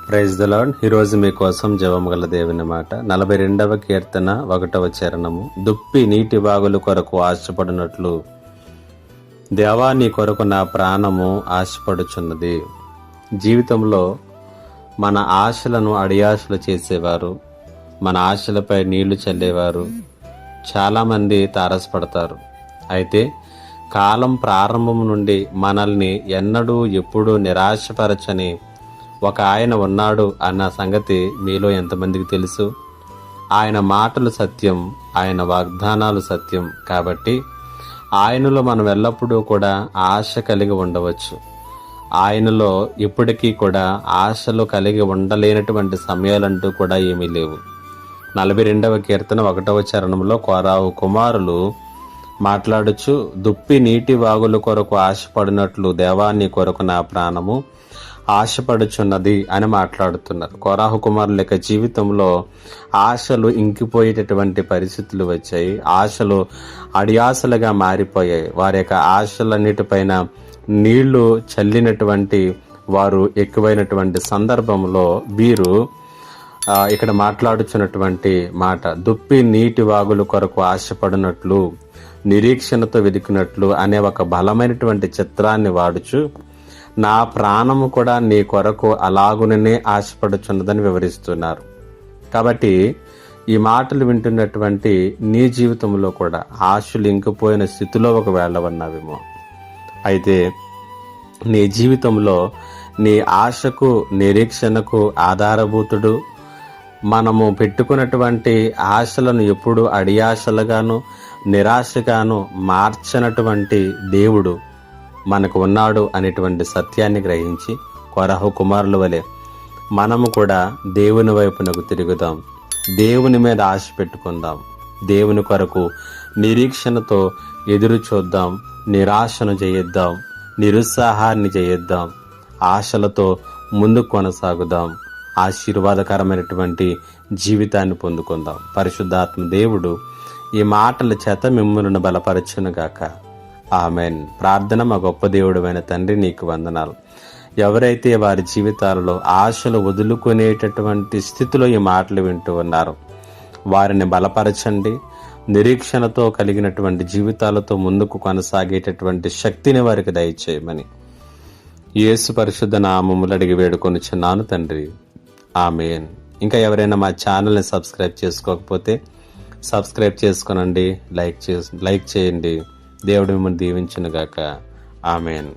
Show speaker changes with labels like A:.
A: Praise the lord. ఈరోజు మీకోసం జవముగల దేవుని మాట 42వ కీర్తన 1వ చరణము. దుప్పి నీటి వాగులు కొరకు ఆశపడినట్లు దేవా నీ కొరకు నా ప్రాణము ఆశపడుచున్నది. జీవితంలో మన ఆశలను అడియాశలు చేసేవారు, మన ఆశలపై నీళ్లు చల్లేవారు చాలామంది తారసపడతారు. అయితే కాలం ప్రారంభం నుండి మనల్ని ఎన్నడూ ఎప్పుడూ నిరాశపరచని ఒక ఆయన ఉన్నాడు అన్న సంగతి మీలో ఎంతమందికి తెలుసు? ఆయన మాటలు సత్యం, ఆయన వాగ్దానాలు సత్యం. కాబట్టి ఆయనలో మనం ఎల్లప్పుడూ కూడా ఆశ కలిగి ఉండవచ్చు. ఆయనలో ఇప్పటికీ కూడా ఆశలు కలిగి ఉండలేనటువంటి సమయాలంటూ కూడా ఏమీ లేవు. 42వ కీర్తన 1వ చరణంలో కోరాహు కుమారులు మాట్లాడుచు, దుప్పి నీటి వాగుల కొరకు ఆశపడినట్లు దేవా నీ కొరకు నా ప్రాణము ఆశపడుచున్నది అని మాట్లాడుతున్నారు. కోరాహు కుమారుల యొక్క జీవితంలో ఆశలు ఇంకిపోయేటటువంటి పరిస్థితులు వచ్చాయి. ఆశలు అడియాసలుగా మారిపోయాయి. వారి యొక్క ఆశలన్నిటిపైన నీళ్లు చల్లినటువంటి వారు ఎక్కువైనటువంటి సందర్భంలో వీరు ఇక్కడ మాట్లాడుచున్నటువంటి మాట, దుప్పి నీటి వాగుల కొరకు ఆశపడినట్లు, నిరీక్షణతో వెతికినట్లు అనే ఒక బలమైనటువంటి చిత్రాన్ని వాడుచు నా ప్రాణము కూడా నీ కొరకు అలాగుననే ఆశపడుచున్నదని వివరిస్తున్నారు. కాబట్టి ఈ మాటలు వింటున్నటువంటి నీ జీవితంలో కూడా ఆశలు ఇంకిపోయిన స్థితిలో ఒకవేళ ఉన్నావేమో. అయితే నీ జీవితంలో నీ ఆశకు నిరీక్షణకు ఆధారభూతుడు, మనము పెట్టుకున్నటువంటి ఆశలను ఎప్పుడు అడియాశలుగాను నిరాశగాను మార్చనటువంటి దేవుడు మనకు ఉన్నాడు అనేటువంటి సత్యాన్ని గ్రహించి కోరాహు కుమారుల వలె మనము కూడా దేవుని వైపునకు తిరుగుదాం. దేవుని మీద ఆశ పెట్టుకుందాం. దేవుని కొరకు నిరీక్షణతో ఎదురు చూద్దాం. నిరాశను చేయొద్దాం, నిరుత్సాహాన్ని చేయొద్దాం. ఆశలతో ముందుకు కొనసాగుదాం. ఆశీర్వాదకరమైనటువంటి జీవితాన్ని పొందుకుందాం. పరిశుద్ధాత్మ దేవుడు ఈ మాటల చేత మిమ్మల్ని బలపరచునుగాక. ఆమెన్. ప్రార్థన. మా గొప్ప దేవుడైన తండ్రి, నీకు వందనాలు. ఎవరైతే వారి జీవితాలలో ఆశలు వదులుకునేటటువంటి స్థితిలో ఈ మాటలు వింటూ ఉన్నారో వారిని బలపరచండి. నిరీక్షణతో కలిగినటువంటి జీవితాలతో ముందుకు కొనసాగేటటువంటి శక్తిని వారికి దయచేయమని యేసు పరిశుద్ధ నామములు అడిగి వేడుకొనుచున్నాను తండ్రి. ఆమెన్. ఇంకా ఎవరైనా మా ఛానల్ని సబ్స్క్రైబ్ చేసుకోకపోతే సబ్స్క్రైబ్ చేసుకోనండి, లైక్ చేయండి. దేవుడు మిమ్మల్ని దీవించునుగాక. ఆమెన్.